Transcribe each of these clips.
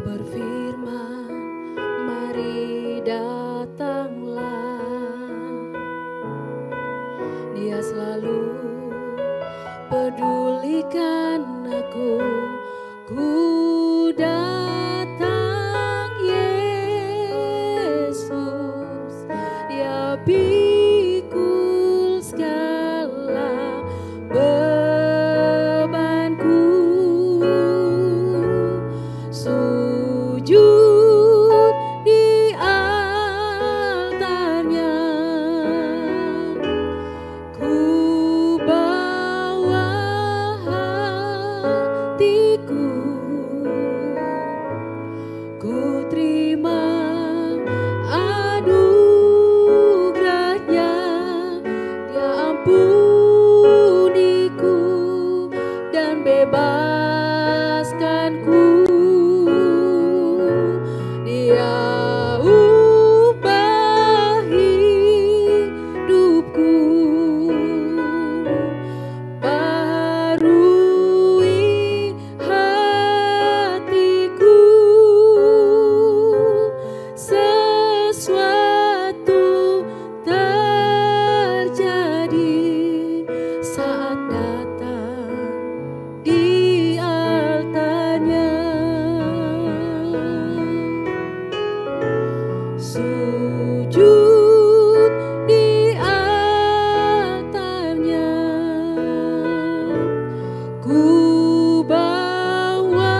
berfirman, mari datanglah. Dia selalu pedulikan aku. Ku datang Yesus, Dia pikul segala bebanku. Sujud di altarnya, ku bawa hatiku, ku terima anugerahnya. Dia ampuniku dan bebaskanku. Dia ubah hidupku, barui hatiku. Sesuatu terjadi saat datang di altarnya. Sujud di altarnya, ku bawa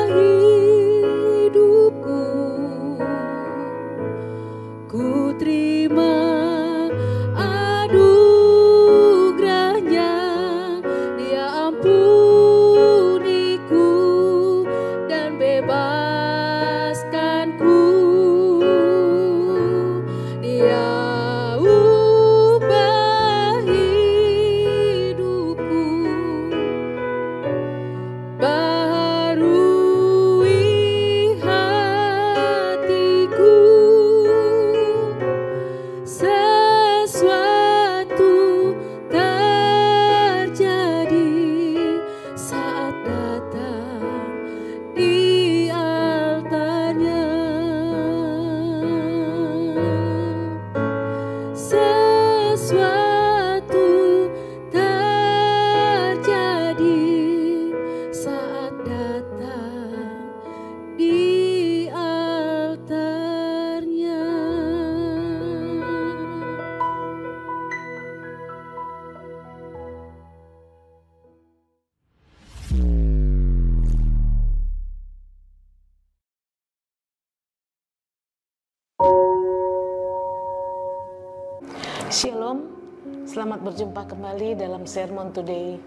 hidupku, ku terima anugerahnya. Dia ampuniku dan bebaskanku. Dia ubah hidupku, barui hatiku. Sesuatu terjadi saat datang di altarnya. Sesuatu terjadi saat datang di altarnya. Shalom, selamat berjumpa kembali dalam Sermon Today.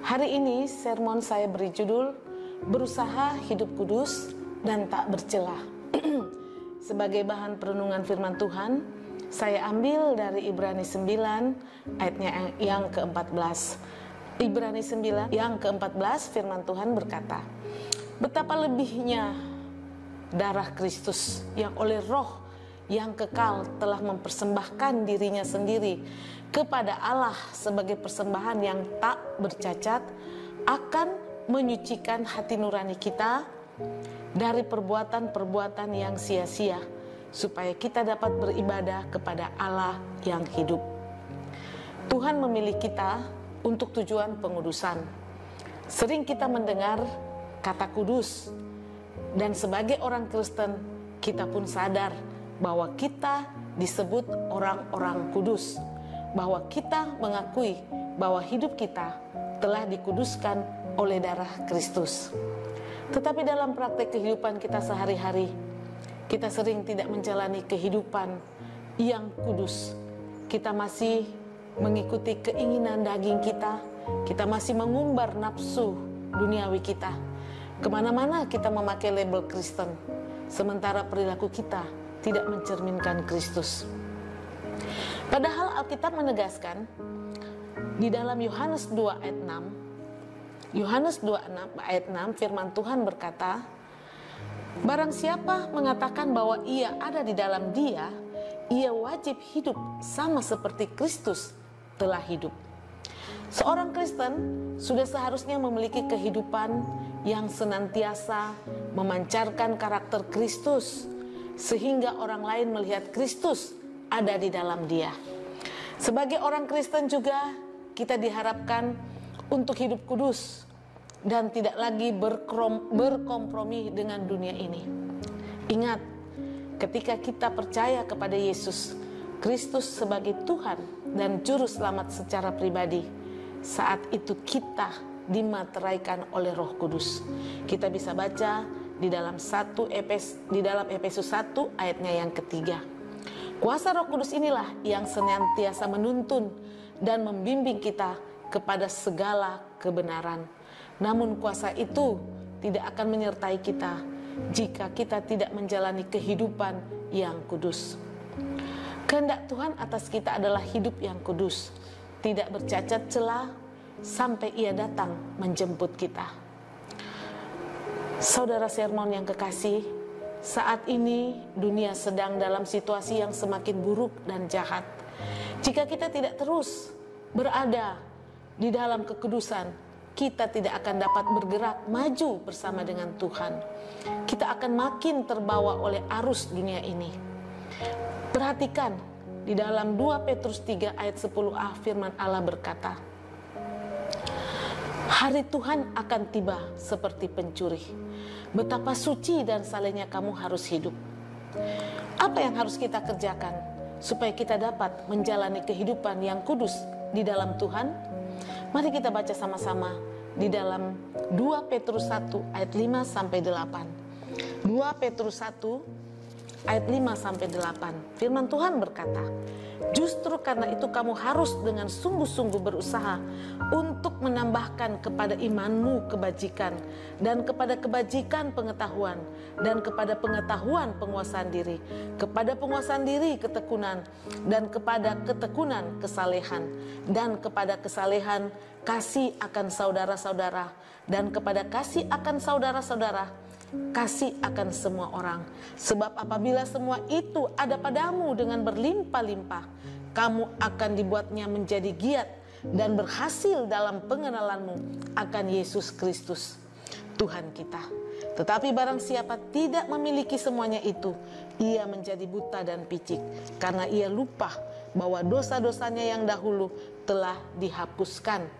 Hari ini sermon saya beri judul Berusaha Hidup Kudus dan Tak Bercelah. Sebagai bahan perenungan firman Tuhan, saya ambil dari Ibrani 9 ayatnya yang ke-14. Ibrani 9 yang ke-14 firman Tuhan berkata, betapa lebihnya darah Kristus yang oleh Roh yang kekal telah mempersembahkan dirinya sendiri kepada Allah sebagai persembahan yang tak bercacat, akan menyucikan hati nurani kita dari perbuatan-perbuatan yang sia-sia, supaya kita dapat beribadah kepada Allah yang hidup. Tuhan memilih kita untuk tujuan pengudusan. Sering kita mendengar kata kudus, dan sebagai orang Kristen kita pun sadar bahwa kita disebut orang-orang kudus, bahwa kita mengakui bahwa hidup kita telah dikuduskan oleh darah Kristus. Tetapi dalam praktek kehidupan kita sehari-hari, kita sering tidak menjalani kehidupan yang kudus. Kita masih mengikuti keinginan daging kita, kita masih mengumbar nafsu duniawi kita. Kemana-mana kita memakai label Kristen, sementara perilaku kita tidak mencerminkan Kristus. Padahal Alkitab menegaskan di dalam Yohanes 2 ayat 6, Yohanes 2 ayat 6 firman Tuhan berkata, barang siapa mengatakan bahwa ia ada di dalam Dia, ia wajib hidup sama seperti Kristus telah hidup. Seorang Kristen sudah seharusnya memiliki kehidupan yang senantiasa memancarkan karakter Kristus, sehingga orang lain melihat Kristus ada di dalam dia. Sebagai orang Kristen juga kita diharapkan untuk hidup kudus dan tidak lagi berkompromi dengan dunia ini. Ingat, ketika kita percaya kepada Yesus Kristus sebagai Tuhan dan Juru Selamat secara pribadi, saat itu kita dimateraikan oleh Roh Kudus. Kita bisa baca di dalam Efesus 1 ayatnya yang ketiga. Kuasa Roh Kudus inilah yang senantiasa menuntun dan membimbing kita kepada segala kebenaran. Namun kuasa itu tidak akan menyertai kita jika kita tidak menjalani kehidupan yang kudus. Kehendak Tuhan atas kita adalah hidup yang kudus, tidak bercacat celah sampai Ia datang menjemput kita. Saudara sermon yang kekasih, saat ini dunia sedang dalam situasi yang semakin buruk dan jahat. Jika kita tidak terus berada di dalam kekudusan, kita tidak akan dapat bergerak maju bersama dengan Tuhan. Kita akan makin terbawa oleh arus dunia ini. Perhatikan di dalam 2 Petrus 3 ayat 10a firman Allah berkata, hari Tuhan akan tiba seperti pencuri. Betapa suci dan salehnya kamu harus hidup. Apa yang harus kita kerjakan supaya kita dapat menjalani kehidupan yang kudus di dalam Tuhan? Mari kita baca sama-sama di dalam 2 Petrus 1 ayat 5 sampai 8. 2 Petrus 1 ayat 5 sampai 8. Firman Tuhan berkata, justru karena itu kamu harus dengan sungguh-sungguh berusaha untuk menambahkan kepada imanmu kebajikan, dan kepada kebajikan pengetahuan, dan kepada pengetahuan penguasaan diri, kepada penguasaan diri ketekunan, dan kepada ketekunan kesalehan, dan kepada kesalehan kasih akan saudara-saudara, dan kepada kasih akan saudara-saudara kasih akan semua orang. Sebab apabila semua itu ada padamu dengan berlimpah-limpah, kamu akan dibuatnya menjadi giat dan berhasil dalam pengenalanmu akan Yesus Kristus, Tuhan kita. Tetapi barang siapa tidak memiliki semuanya itu, ia menjadi buta dan picik, karena ia lupa bahwa dosa-dosanya yang dahulu telah dihapuskan.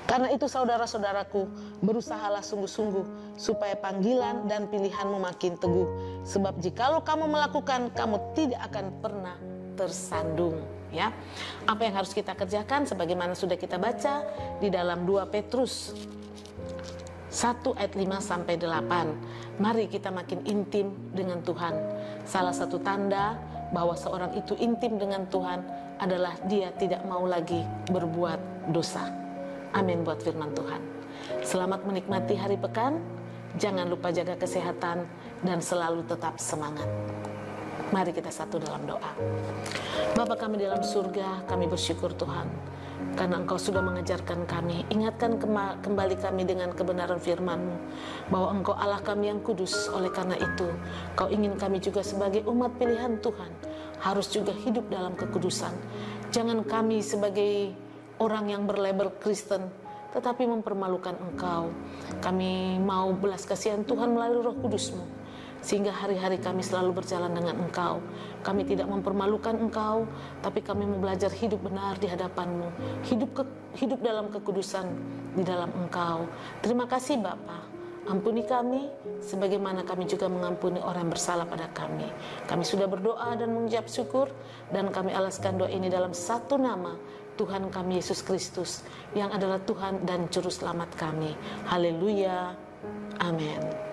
Karena itu saudara-saudaraku, berusahalah sungguh-sungguh supaya panggilan dan pilihanmu makin teguh. Sebab jikalau kamu melakukan, kamu tidak akan pernah tersandung. Ya, apa yang harus kita kerjakan sebagaimana sudah kita baca di dalam 2 Petrus 1 ayat 5 sampai 8. Mari kita makin intim dengan Tuhan. Salah satu tanda bahwa seorang itu intim dengan Tuhan adalah dia tidak mau lagi berbuat dosa. Amin buat firman Tuhan. Selamat menikmati hari pekan. Jangan lupa jaga kesehatan dan selalu tetap semangat. Mari kita satu dalam doa. Bapa kami di dalam surga, kami bersyukur Tuhan, karena Engkau sudah mengajarkan kami. Ingatkan kembali kami dengan kebenaran firman-Mu, bahwa Engkau Allah kami yang kudus. Oleh karena itu, Kau ingin kami juga sebagai umat pilihan Tuhan harus juga hidup dalam kekudusan. Jangan kami sebagai orang yang berlabel Kristen tetapi mempermalukan Engkau. Kami mau belas kasihan Tuhan melalui Roh Kudus-Mu, sehingga hari-hari kami selalu berjalan dengan Engkau. Kami tidak mempermalukan Engkau, tapi kami mau belajar hidup benar di hadapan-Mu, hidup dalam kekudusan di dalam Engkau. Terima kasih Bapa. Ampuni kami sebagaimana kami juga mengampuni orang yang bersalah pada kami. Kami sudah berdoa dan mengucap syukur, dan kami alaskan doa ini dalam satu nama, Tuhan kami Yesus Kristus, yang adalah Tuhan dan Juru Selamat kami. Haleluya. Amin.